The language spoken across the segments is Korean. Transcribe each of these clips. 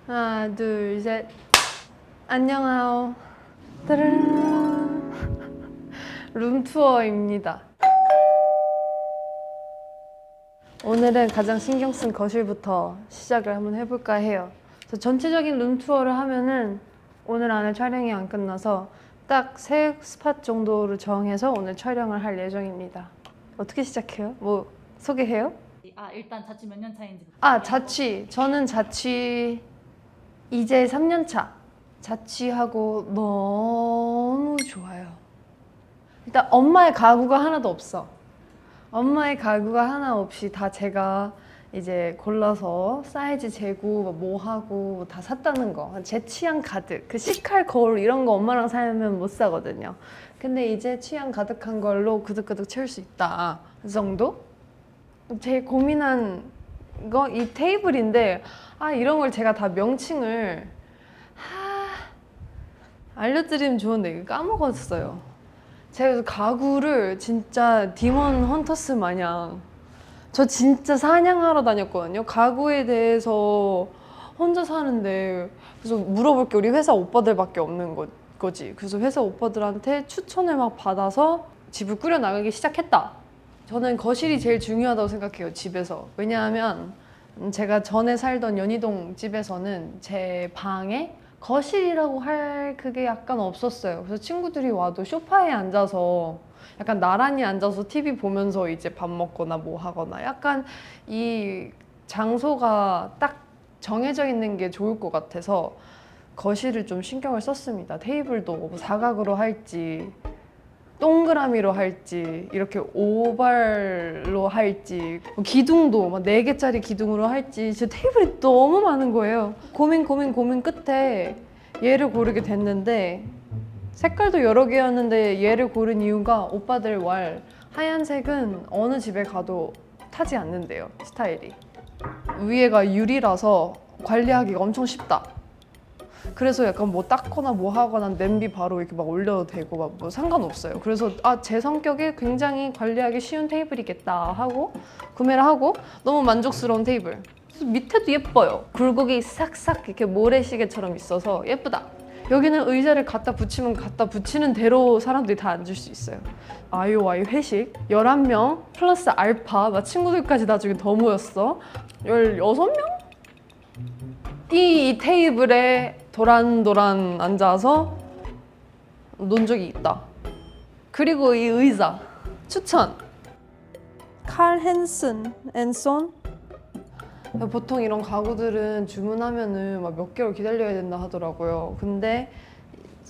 하나, 둘, 셋. 안녕하오. 따라란. 룸투어입니다. 오늘은 가장 신경 쓴 거실부터 시작을 한번 해볼까 해요. 그래서 전체적인 룸투어를 하면은 오늘 안에 촬영이 안 끝나서 딱 3스팟 정도를 정해서 오늘 촬영을 할 예정입니다. 어떻게 시작해요? 뭐 소개해요? 일단 자취 몇 년 차인지부터. 자취. 저는 자취 이제 3년 차. 자취하고 너무 좋아요. 일단 엄마의 가구가 하나도 없어. 엄마의 가구가 하나 없이 다 제가 이제 골라서 사이즈 재고 뭐 하고 다 샀다는 거. 제 취향 가득. 그 시칼 거울 이런 거 엄마랑 살면 못 사거든요. 근데 이제 취향 가득한 걸로 그득그득 채울 수 있다. 그 정도? 제일 고민한 거 이 테이블인데 이런 걸 제가 다 명칭을 알려드리면 좋은데 이거 까먹었어요. 제가 가구를 진짜 디몬 헌터스 마냥 저 진짜 사냥하러 다녔거든요. 가구에 대해서 혼자 사는데 그래서 물어볼 게 우리 회사 오빠들밖에 없는 거지. 그래서 회사 오빠들한테 추천을 막 받아서 집을 꾸려 나가기 시작했다. 저는 거실이 제일 중요하다고 생각해요, 집에서. 왜냐하면 제가 전에 살던 연희동 집에서는 제 방에 거실이라고 할 그게 약간 없었어요. 그래서 친구들이 와도 소파에 앉아서 약간 나란히 앉아서 TV 보면서 이제 밥 먹거나 뭐 하거나 약간 이 장소가 딱 정해져 있는 게 좋을 것 같아서 거실을 좀 신경을 썼습니다. 테이블도 뭐 사각으로 할지 동그라미로 할지 이렇게 오발로 할지 기둥도 막 4개짜리 기둥으로 할지 진짜 테이블이 너무 많은 거예요. 고민 끝에 얘를 고르게 됐는데 색깔도 여러 개였는데 얘를 고른 이유가 오빠들 왈 하얀색은 어느 집에 가도 타지 않는데요, 스타일이. 위에가 유리라서 관리하기가 엄청 쉽다. 그래서 약간 뭐 닦거나 뭐 하거나 냄비 바로 이렇게 막 올려도 되고 막 뭐 상관없어요. 그래서 제 성격에 굉장히 관리하기 쉬운 테이블이겠다 하고 구매를 하고 너무 만족스러운 테이블. 그래서 밑에도 예뻐요. 굴곡이 싹싹 이렇게 모래시계처럼 있어서 예쁘다. 여기는 의자를 갖다 붙이면 갖다 붙이는 대로 사람들이 다 앉을 수 있어요. 아이오아이 회식 11명 플러스 알파 막 친구들까지 나중에 더 모였어. 16명? 이 테이블에 도란도란 앉아서 논 적이 있다. 그리고 이 의자 추천. 칼 헨슨 앤 손. 보통 이런 가구들은 주문하면은 막 몇 개월 기다려야 된다 하더라고요. 근데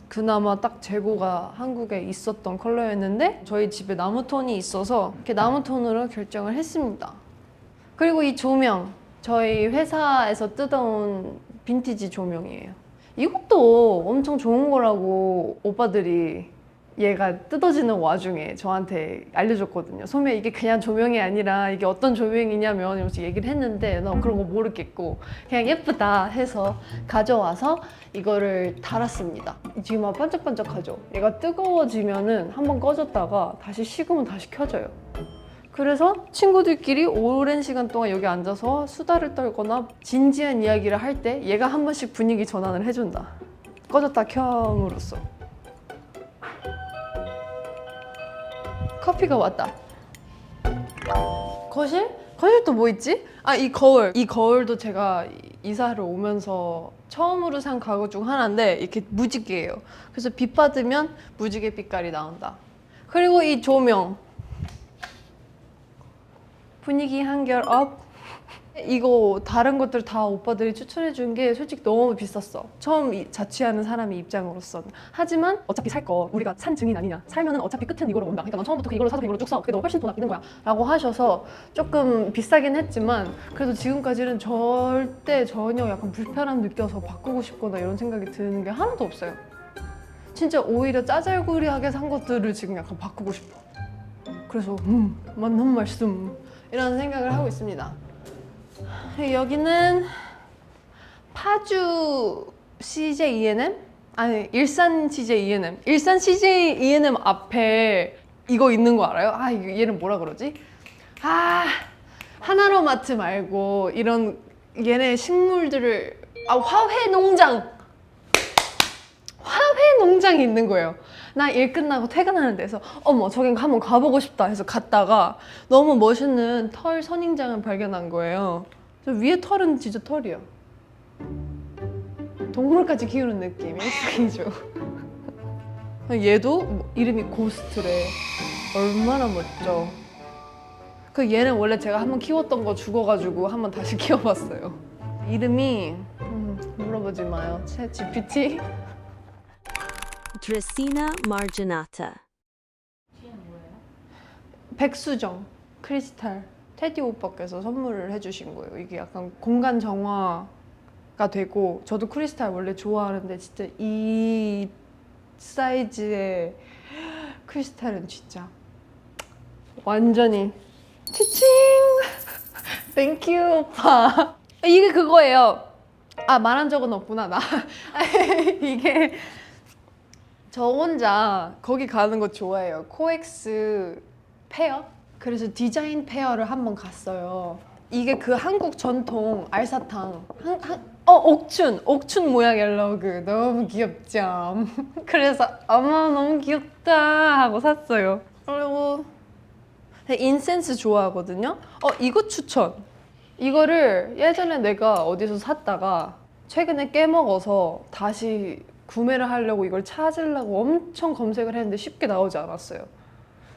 그나마 딱 재고가 한국에 있었던 컬러였는데 저희 집에 나무톤이 있어서 이렇게 나무톤으로 결정을 했습니다. 그리고 이 조명 저희 회사에서 뜯어온 빈티지 조명이에요. 이것도 엄청 좋은 거라고 오빠들이 얘가 뜯어지는 와중에 저한테 알려줬거든요. 소매 이게 그냥 조명이 아니라 이게 어떤 조명이냐면 이러면서 얘기를 했는데 난 그런 거 모르겠고 그냥 예쁘다 해서 가져와서 이거를 달았습니다. 지금 막 반짝반짝하죠? 얘가 뜨거워지면은 한번 꺼졌다가 다시 식으면 다시 켜져요. 그래서 친구들끼리 오랜 시간 동안 여기 앉아서 수다를 떨거나 진지한 이야기를 할 때 얘가 한 번씩 분위기 전환을 해준다. 꺼졌다 켬으로써. 커피가 왔다. 거실? 거실 또 뭐 있지? 이 거울. 이 거울도 제가 이사를 오면서 처음으로 산 가구 중 하나인데 이렇게 무지개예요. 그래서 빛 받으면 무지개 빛깔이 나온다. 그리고 이 조명. 분위기 한결 업. 이거 다른 것들 다 오빠들이 추천해 준 게 솔직히 너무 비쌌어. 처음 자취하는 사람의 입장으로서는. 하지만 어차피 살 거 우리가 산 증인 아니냐. 살면은 어차피 끝은 이걸로 온다. 그러니까 넌 처음부터 이걸로 사서 이걸로 쭉 써. 그게 너 훨씬 돈 아끼는 거야. 라고 하셔서 조금 비싸긴 했지만 그래도 지금까지는 절대 전혀 약간 불편함 느껴서 바꾸고 싶거나 이런 생각이 드는 게 하나도 없어요. 진짜 오히려 짜잘구리하게 산 것들을 지금 약간 바꾸고 싶어. 그래서 맞는 말씀 이런 생각을 하고 있습니다. 여기는 파주 CJ E&M? 아니 일산 CJ E&M. 일산 CJ E&M 앞에 이거 있는 거 알아요? 얘는 뭐라 그러지? 하나로마트 말고 이런 얘네 식물들을 아, 화훼 농장! 화훼 농장이 있는 거예요. 나 일 끝나고 퇴근하는 데서 어머 저긴 한번 가보고 싶다 해서 갔다가 너무 멋있는 털 선인장을 발견한 거예요. 저 위에 털은 진짜 털이야. 동물까지 키우는 느낌. 일석이조. 얘도 뭐 이름이 고스트래. 얼마나 멋져. 그 얘는 원래 제가 한번 키웠던 거 죽어가지고 한번 다시 키워봤어요. 이름이 물어보지 마요. 챗 GPT? Dracena marginata. 뒤에는 뭐예요? 백수정 크리스탈 테디 오빠께서 선물을 해주신 거예요. 이게 약간 공간 정화가 되고 저도 크리스탈 원래 좋아하는데 진짜 이 사이즈의 크리스탈은 진짜 완전히 치칭 땡큐 오빠. 이게 그거예요. 아 말한 적은 없구나 나. 이게 저 혼자 거기 가는 거 좋아해요. 코엑스 페어? 그래서 디자인 페어를 한번 갔어요. 이게 그 한국 전통 알사탕. 옥춘 모양의 러그. 너무 귀엽죠? 그래서 어머 너무 귀엽다 하고 샀어요. 그리고 인센스 좋아하거든요? 이거 추천. 이거를 예전에 내가 어디서 샀다가 최근에 깨먹어서 다시 구매를 하려고 이걸 찾으려고 엄청 검색을 했는데 쉽게 나오지 않았어요.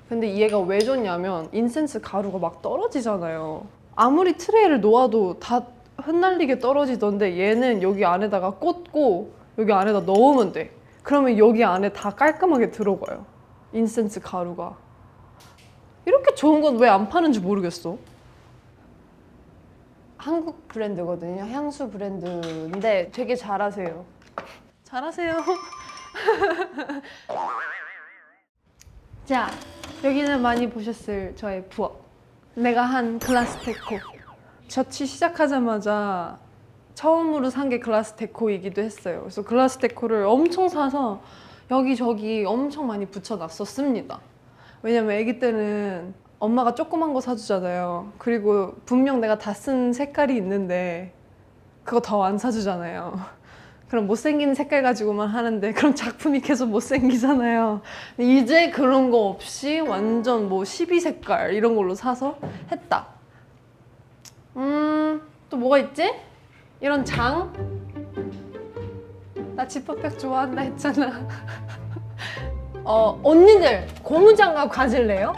근데 얘가 왜 좋냐면 인센스 가루가 막 떨어지잖아요. 아무리 트레이를 놓아도 다 흩날리게 떨어지던데 얘는 여기 안에다가 꽂고 여기 안에다 넣으면 돼. 그러면 여기 안에 다 깔끔하게 들어가요. 인센스 가루가. 이렇게 좋은 건 왜 안 파는지 모르겠어. 한국 브랜드거든요. 향수 브랜드인데 되게 잘하세요. 잘하세요. 자, 여기는 많이 보셨을 저의 부업. 내가 한 글라스테코. 젖이 시작하자마자 처음으로 산 게 글라스테코이기도 했어요. 그래서 글라스테코를 엄청 사서 여기저기 엄청 많이 붙여놨었습니다. 왜냐면 아기 때는 엄마가 조그만 거 사주잖아요. 그리고 분명 내가 다 쓴 색깔이 있는데 그거 더 안 사주잖아요. 그럼 못생긴 색깔 가지고만 하는데 그럼 작품이 계속 못생기잖아요. 이제 그런 거 없이 완전 뭐 12색깔 이런 걸로 사서 했다. 또 뭐가 있지? 이런 장? 나 지퍼백 좋아한다 했잖아. 언니들 고무장갑 가질래요?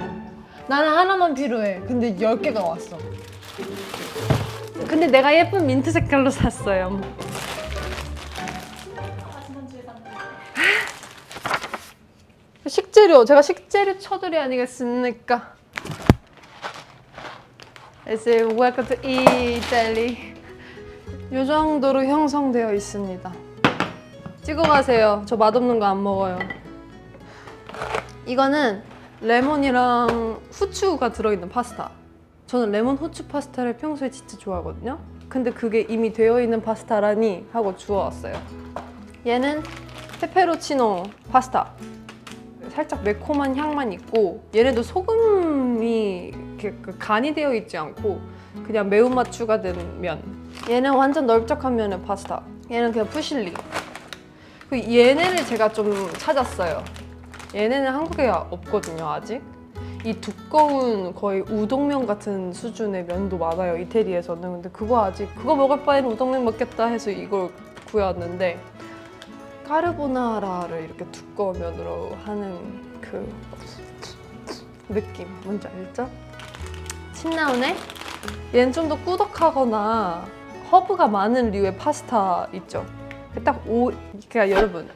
나는 하나만 필요해. 근데 10개가 왔어. 근데 내가 예쁜 민트 색깔로 샀어요. 지난주에 산 식재료, 제가 식재료 처들이 아니겠습니까? It's welcome to Italy. 이 정도로 형성되어 있습니다. 찍어 가세요. 저 맛없는 거 안 먹어요. 이거는 레몬이랑 후추가 들어있는 파스타. 저는 레몬 후추 파스타를 평소에 진짜 좋아하거든요. 근데 그게 이미 되어 있는 파스타라니 하고 주워왔어요. 얘는 페페로치노 파스타. 살짝 매콤한 향만 있고 얘네도 소금이 이렇게 간이 되어 있지 않고 그냥 매운맛 추가된 면. 얘는 완전 넓적한 면의 파스타. 얘는 그냥 푸실리. 그리고 얘네를 제가 좀 찾았어요. 얘네는 한국에 없거든요 아직. 이 두꺼운 거의 우동면 같은 수준의 면도 많아요 이태리에서는. 근데 그거 먹을 바에는 우동면 먹겠다 해서 이걸 구해왔는데 까르보나라를 이렇게 두꺼운 면으로 하는 그 느낌 뭔지 알죠? 침 나오네? 얘는 좀 더 꾸덕하거나 허브가 많은 류의 파스타 있죠? 그러니까 여러분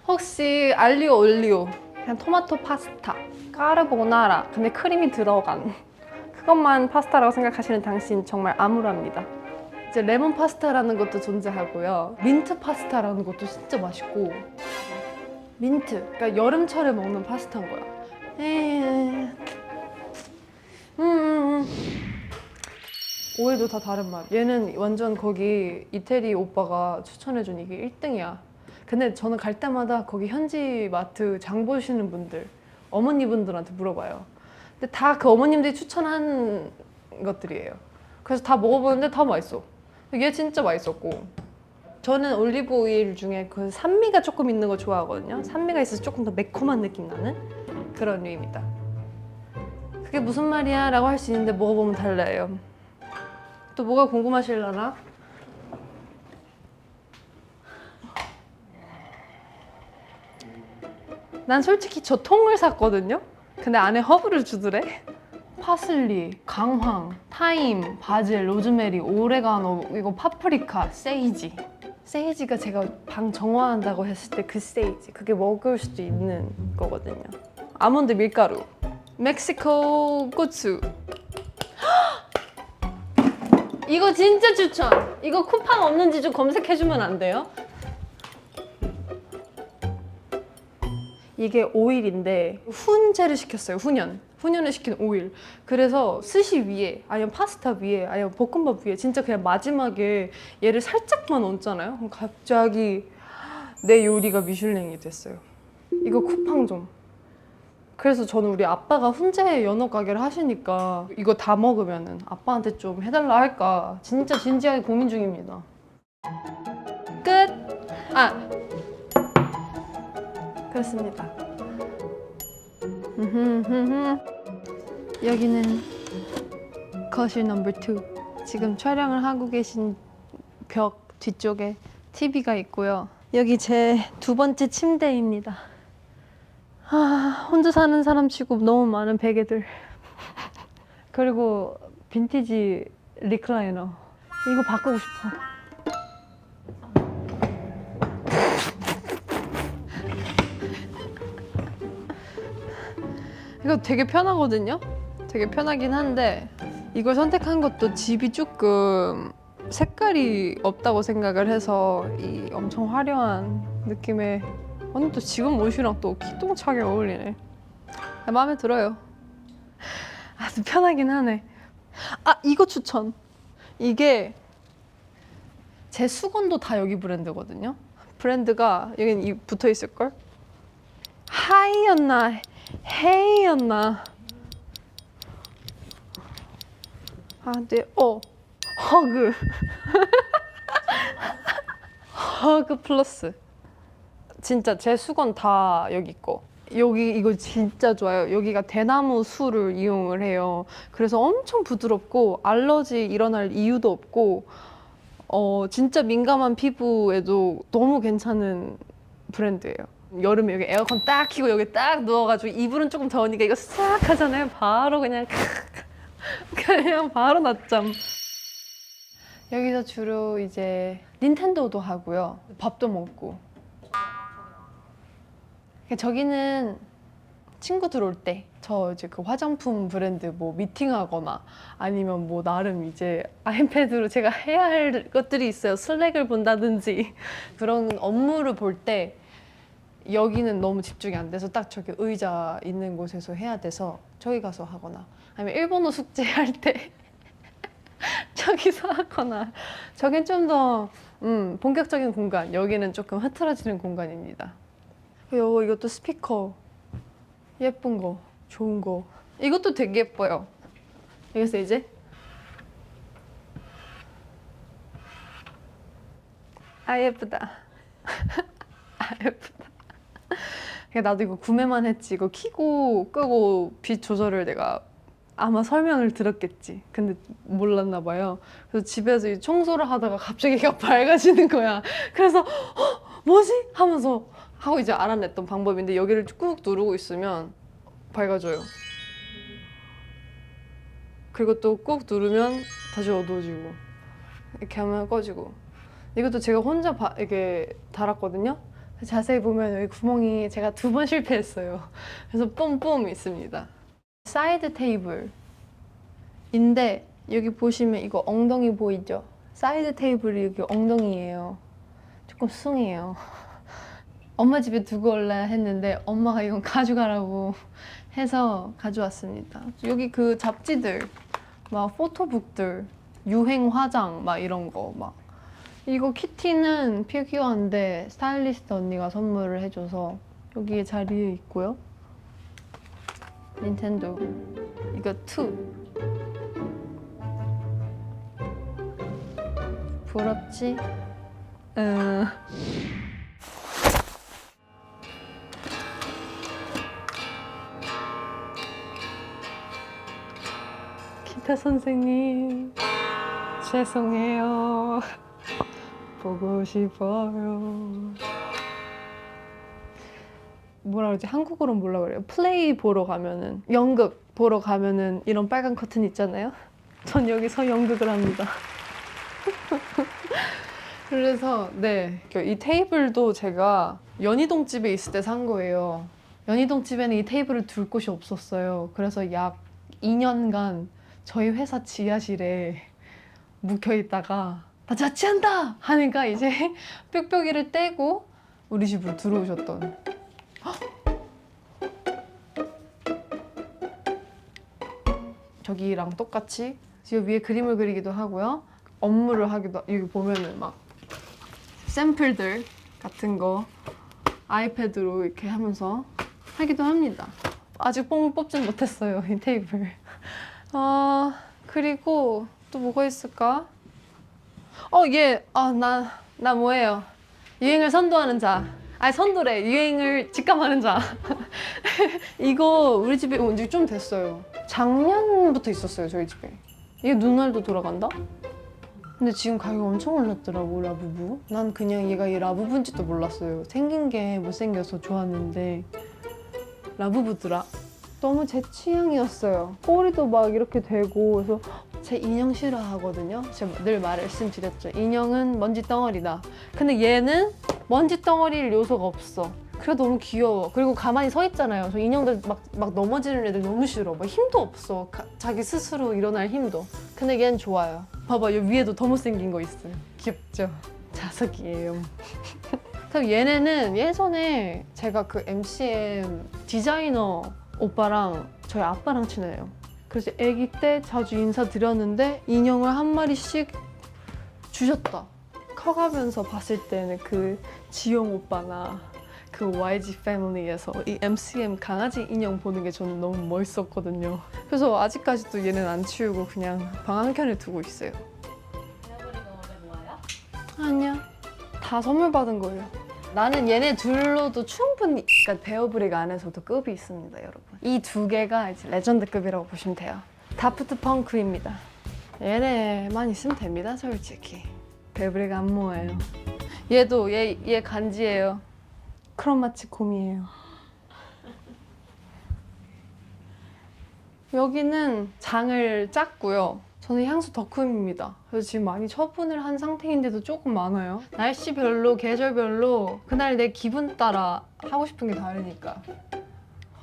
혹시 알리오 올리오 그냥 토마토 파스타 까르보나라 근데 크림이 들어간 그것만 파스타라고 생각하시는 당신 정말 암울합니다. 이제 레몬 파스타라는 것도 존재하고요. 민트 파스타라는 것도 진짜 맛있고 민트, 그러니까 여름철에 먹는 파스타인 거야. 오해도 다 다른 맛. 얘는 완전 거기 이태리 오빠가 추천해준 이게 1등이야. 근데 저는 갈 때마다 거기 현지 마트 장 보시는 분들, 어머니분들한테 물어봐요. 근데 다 그 어머님들이 추천한 것들이에요. 그래서 다 먹어보는데 다 맛있어. 얘 진짜 맛있었고, 저는 올리브 오일 중에 그 산미가 조금 있는 거 좋아하거든요. 산미가 있어서 조금 더 매콤한 느낌 나는 그런 류입니다. 그게 무슨 말이야? 라고 할 수 있는데 먹어보면 달라요. 또 뭐가 궁금하실라나? 난 솔직히 저 통을 샀거든요? 근데 안에 허브를 주더래? 파슬리, 강황, 타임, 바질, 로즈메리, 오레가노, 이거 파프리카, 세이지. 세이지가 제가 방 정화한다고 했을 때 그 세이지. 그게 먹을 수도 있는 거거든요. 아몬드 밀가루, 멕시코 고추. 이거 진짜 추천! 이거 쿠팡 없는지 좀 검색해주면 안 돼요? 이게 오일인데 훈제를 시켰어요. 훈연을 시킨 오일. 그래서 스시 위에 아니면 파스타 위에 아니면 볶음밥 위에 진짜 그냥 마지막에 얘를 살짝만 얹잖아요. 그럼 갑자기 내 요리가 미슐랭이 됐어요. 이거 쿠팡 좀. 그래서 저는 우리 아빠가 훈제 연어 가게를 하시니까 이거 다 먹으면은 아빠한테 좀 해달라 할까 진짜 진지하게 고민 중입니다. 끝! 그렇습니다. 여기는 거실 넘버 2. 지금 촬영을 하고 계신 벽 뒤쪽에 TV가 있고요. 여기 제 2번째 침대입니다. 혼자 사는 사람 치고 너무 많은 베개들. 그리고 빈티지 리클라이너. 이거 바꾸고 싶어. 이거 되게 편하거든요? 되게 편하긴 한데 이걸 선택한 것도 집이 조금 색깔이 없다고 생각을 해서 이 엄청 화려한 느낌의 언니 또 지금 옷이랑 또 기똥차게 어울리네. 마음에 들어요. 아주 편하긴 하네. 이거 추천. 이게 제 수건도 다 여기 브랜드거든요. 브랜드가 여기 붙어 있을걸? 하이였나 헤이였나? 네. 허그. 허그 플러스. 진짜 제 수건 다 여기 거. 여기 이거 진짜 좋아요. 여기가 대나무 수를 이용을 해요. 그래서 엄청 부드럽고 알러지 일어날 이유도 없고 진짜 민감한 피부에도 너무 괜찮은 브랜드예요. 여름에 여기 에어컨 딱 켜고 여기 딱 누워가지고 이불은 조금 더우니까 이거 싹 하잖아요. 바로 그냥 바로 낮잠. 여기서 주로 이제 닌텐도도 하고요. 밥도 먹고. 저기는 친구들 올 때 저 이제 그 화장품 브랜드 뭐 미팅하거나 아니면 뭐 나름 이제 아이패드로 제가 해야 할 것들이 있어요. 슬랙을 본다든지 그런 업무를 볼 때 여기는 너무 집중이 안 돼서 딱 저기 의자 있는 곳에서 해야 돼서 저기 가서 하거나 아니면 일본어 숙제할 때 저기서 하거나 저긴 좀 더 본격적인 공간, 여기는 조금 흐트러지는 공간입니다. 이것도 스피커 예쁜 거, 좋은 거. 이것도 되게 예뻐요. 여기서 이제 예쁘다. 예쁘다. 나도 이거 구매만 했지. 이거 켜고 끄고 빛 조절을 내가 아마 설명을 들었겠지. 근데 몰랐나 봐요. 그래서 집에서 이 청소를 하다가 갑자기 얘가 밝아지는 거야. 그래서 뭐지? 하면서 하고 이제 알아냈던 방법인데 여기를 꾹 누르고 있으면 밝아져요. 그리고 또 꾹 누르면 다시 어두워지고 이렇게 하면 꺼지고. 이것도 제가 혼자 이렇게 달았거든요. 자세히 보면 여기 구멍이 제가 2번 실패했어요. 그래서 뿜뿜 있습니다. 사이드 테이블인데 여기 보시면 이거 엉덩이 보이죠? 사이드 테이블이 여기 엉덩이예요. 조금 숭이에요. 엄마 집에 두고 올라 했는데 엄마가 이건 가져가라고 해서 가져왔습니다. 여기 그 잡지들, 막 포토북들, 유행 화장 막 이런 거 막. 이거 키티는 피규어인데 스타일리스트 언니가 선물을 해줘서 여기에 자리에 있고요. 닌텐도 이거 2 부럽지? 응. 기타 선생님, 죄송해요. 보고 싶어요. 뭐라 그러지? 한국어로는 뭐라 그래요? 플레이 보러 가면은, 연극 보러 가면은 이런 빨간 커튼 있잖아요? 전 여기서 연극을 합니다. 그래서 네, 이 테이블도 제가 연희동 집에 있을 때 산 거예요. 연희동 집에는 이 테이블을 둘 곳이 없었어요. 그래서 약 2년간 저희 회사 지하실에 묵혀 있다가 나 자취한다 하니까 이제 뾱뾱이를 떼고 우리 집으로 들어오셨던. 저기랑 똑같이 지금 위에 그림을 그리기도 하고요. 업무를 하기도, 여기 보면은 막 샘플들 같은 거 아이패드로 이렇게 하면서 하기도 합니다. 아직 뽕을 뽑진 못했어요, 이 테이블. 그리고 또 뭐가 있을까? 나 뭐예요? 유행을 선도하는 자. 아니, 선도래. 유행을 직감하는 자. 이거 우리 집에 온 지 좀 됐어요. 작년부터 있었어요, 저희 집에. 이게 눈알도 돌아간다? 근데 지금 가격 엄청 올랐더라고, 라부부. 난 그냥 얘가 이 라부부인지도 몰랐어요. 생긴 게 못생겨서 좋았는데 라부부더라. 너무 제 취향이었어요. 꼬리도 막 이렇게 되고. 그래서 제 인형 싫어하거든요. 제가 늘 말씀드렸죠. 인형은 먼지 덩어리다. 근데 얘는 먼지 덩어리일 요소가 없어. 그래 너무 귀여워. 그리고 가만히 서 있잖아요. 저 인형들 막 넘어지는 애들 너무 싫어. 막 힘도 없어. 자기 스스로 일어날 힘도. 근데 얘는 좋아요. 봐봐, 여기 위에도 더 못생긴 거 있어요. 귀엽죠? 자석이에요. 그럼 얘네는 예전에 제가 그 MCM 디자이너 오빠랑 저희 아빠랑 친해요. 그래서 아기 때 자주 인사드렸는데 인형을 한 마리씩 주셨다. 커가면서 봤을 때는 그 지용 오빠나 그 YG 패밀리에서 이 MCM 강아지 인형 보는 게 저는 너무 멋있었거든요. 그래서 아직까지도 얘는 안 치우고 그냥 방 한켠에 두고 있어요. 베어브리가 원래 뭐예요? 아니야. 다 선물 받은 거예요. 나는 얘네 둘로도 충분히, 그러니까 베어브릭 안에서도 급이 있습니다, 여러분. 이 두 개가 이제 레전드급이라고 보시면 돼요. 다프트 펑크입니다. 얘네만 있으면 됩니다, 솔직히. 베어브릭 안 모아요. 얘도 얘 간지예요. 크로마치 곰이에요. 여기는 장을 짰고요. 저는 향수 덕후입니다. 그래서 지금 많이 처분을 한 상태인데도 조금 많아요. 날씨별로, 계절별로 그날 내 기분 따라 하고 싶은 게 다르니까.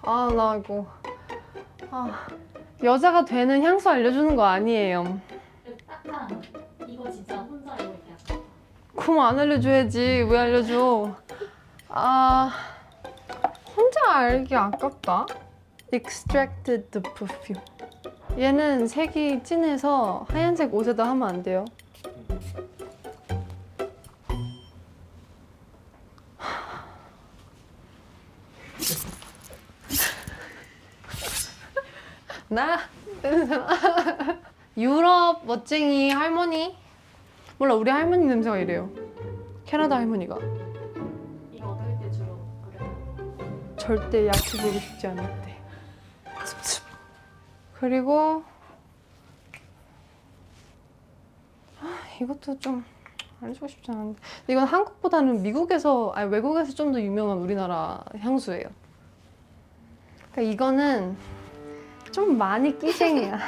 나 이거 여자가 되는 향수 알려주는 거 아니에요. 딱한 이거 진짜 혼자 이거 이렇게 약간 그럼 안 알려줘야지. 왜 알려줘? 혼자 알기 아깝다. Extracted the perfume. 얘는 색이 진해서 하얀색 옷에다 하면 안 돼요. 나 유럽 멋쟁이 할머니? 몰라, 우리 할머니 냄새가 이래요. 캐나다 할머니가. 이거 어떨 때 주로 그려요? 절대 약해 보고 싶지 않을 때. 습습. 그리고 이것도 좀 알려주고 싶지 않은데, 이건 한국보다는 미국에서, 아니 외국에서 좀 더 유명한 우리나라 향수예요. 그러니까 이거는 좀 많이 끼쟁이야.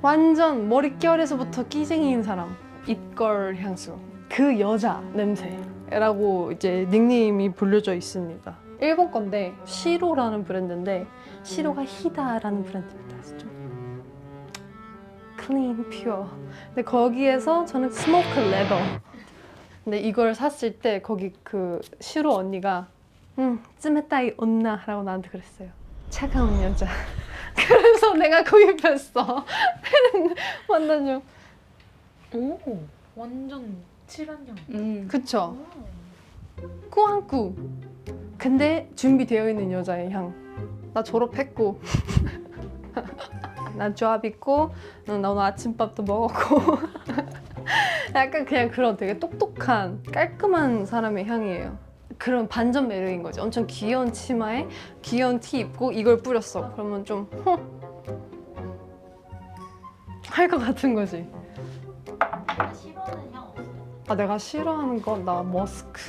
완전 머릿결에서부터 끼쟁이인 사람. 입걸 향수. 그 여자 냄새라고 이제 닉네임이 불려져 있습니다. 일본 건데 시로라는 브랜드인데, 시로가 히다라는 브랜드입니다. 그래서 좀 클린, 퓨어. 근데 거기에서 저는 스모크 레더. 근데 이걸 샀을 때 거기 그 시로 언니가 쯔메따이 온나 라고 나한테 그랬어요. 차가운 여자. 그래서 내가 구입했어. 완전요. 오 완전 칠한형. 그쵸? 꾸안꾸. 근데 준비되어 있는 여자의 향. 나 졸업했고. 나 조합 있고 나 오늘 아침밥도 먹었고 약간 그냥 그런 되게 똑똑한 깔끔한 사람의 향이에요. 그런 반전 매력인 거지. 엄청 귀여운 치마에 귀여운 티 입고 이걸 뿌렸어. 그러면 좀 할 것 같은 거지. 내가 싫어하는 향 없어요? 아, 내가 싫어하는 건 나 머스크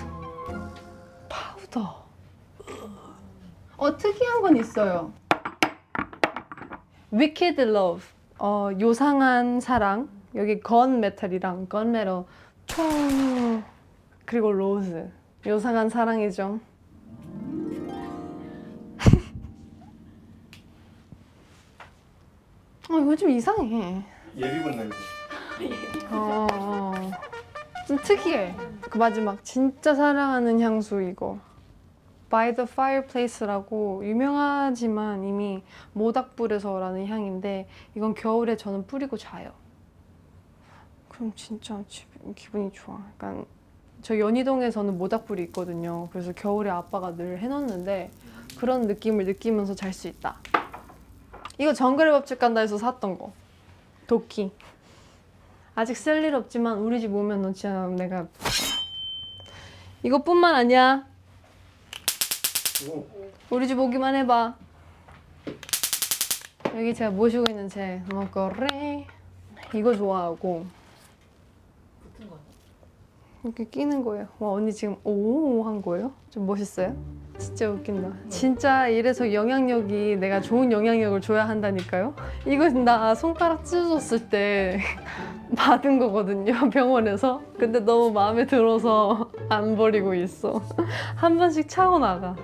파우더. 특이한 건 있어요. Wicked Love. 요상한 사랑. 여기 건 메탈이랑 건 메tal 총 그리고 로즈. 요상한 사랑이죠. 이거 좀 이상해. 예비군 냄새. 좀 특이해. 그 마지막 진짜 사랑하는 향수 이거. By the Fireplace라고 유명하지만 이미 모닥불에서라는 향인데 이건 겨울에 저는 뿌리고 자요. 그럼 진짜 기분이 좋아. 약간 저 연희동에서는 모닥불이 있거든요. 그래서 겨울에 아빠가 늘 해놓는데 그런 느낌을 느끼면서 잘 수 있다. 이거 정글의 법칙 간다 해서 샀던 거. 도끼. 아직 쓸 일 없지만 우리 집 오면 너 진짜 내가 이것뿐만 아니야. 우리 집 오기만 해봐. 여기 제가 모시고 있는 제 먹거리 이거 좋아하고 붙은 거예요? 이렇게 끼는 거예요. 와 언니 지금 오 한 거예요? 좀 멋있어요? 진짜 웃긴다. 진짜 이래서 영향력이 내가 좋은 영향력을 줘야 한다니까요. 이거 나 손가락 찢어졌을 때 받은 거거든요 병원에서. 근데 너무 마음에 들어서 안 버리고 있어. 한 번씩 차고 나가.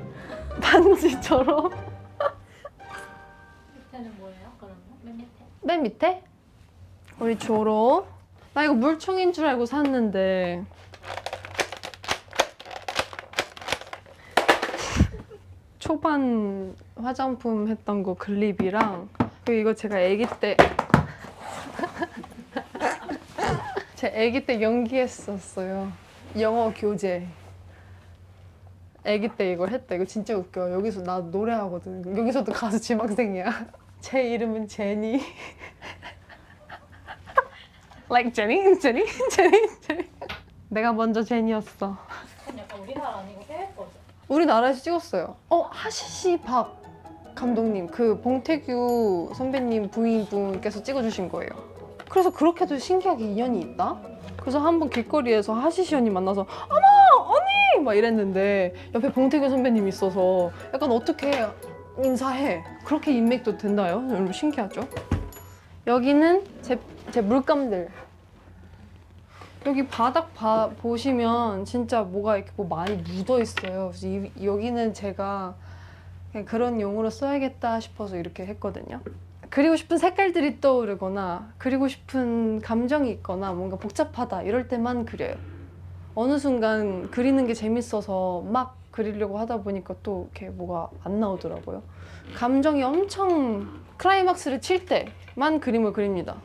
반지처럼. 밑에는 뭐예요? 그러면? 맨 밑에? 맨 밑에 우리 조로. 나 이거 물총인 줄 알고 샀는데 초반 화장품 했던 거 글립이랑 그리고 이거 제가 아기 때 제 아기 때 연기했었어요. 영어 교재. 아기 때 이걸 했다. 이거 진짜 웃겨. 여기서 나 노래하거든. 여기서도 가수 지망생이야. 제 이름은 제니. Like 제니, 제니, 제니, 제니. 내가 먼저 제니였어. 그건 약간 우리나라 아니고 해외 거죠? 우리나라에서 찍었어요. 하시시 밥 감독님, 그 봉태규 선배님 부인분께서 찍어주신 거예요. 그래서 그렇게도 신기하게 인연이 있다? 그래서 한번 길거리에서 하시시 언니 만나서 어머 언니 막 이랬는데 옆에 봉태규 선배님이 있어서 약간 어떻게 인사해. 그렇게 인맥도 된다요? 여러분 신기하죠? 여기는 제 물감들. 여기 바닥 보시면 진짜 뭐가 이렇게 뭐 많이 묻어 있어요. 그래서 여기는 제가 그냥 그런 용으로 써야겠다 싶어서 이렇게 했거든요. 그리고 싶은 색깔들이 떠오르거나 그리고 싶은 감정이 있거나 뭔가 복잡하다 이럴 때만 그려요. 어느 순간 그리는 게 재밌어서 막 그리려고 하다 보니까 또 이렇게 뭐가 안 나오더라고요. 감정이 엄청 클라이막스를 칠 때만 그림을 그립니다.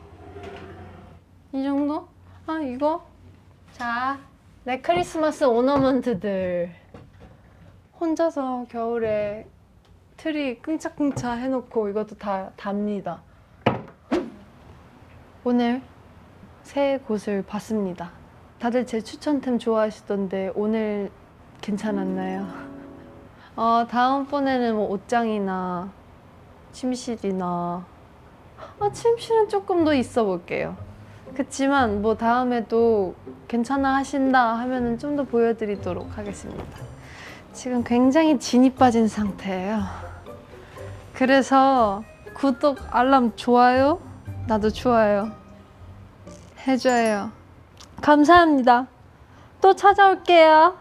이 정도? 이거? 자, 내 크리스마스 오너먼트들. 혼자서 겨울에 트리 끙차끙차 해놓고 이것도 다 답니다. 오늘 세 곳을 봤습니다. 다들 제 추천템 좋아하시던데 오늘 괜찮았나요? 다음번에는 뭐 옷장이나 침실이나 침실은 조금 더 있어 볼게요. 그치만 뭐 다음에도 괜찮아 하신다 하면은 좀 더 보여드리도록 하겠습니다. 지금 굉장히 진이 빠진 상태예요. 그래서 구독, 알람, 좋아요, 나도 좋아요 해줘요. 감사합니다. 또 찾아올게요.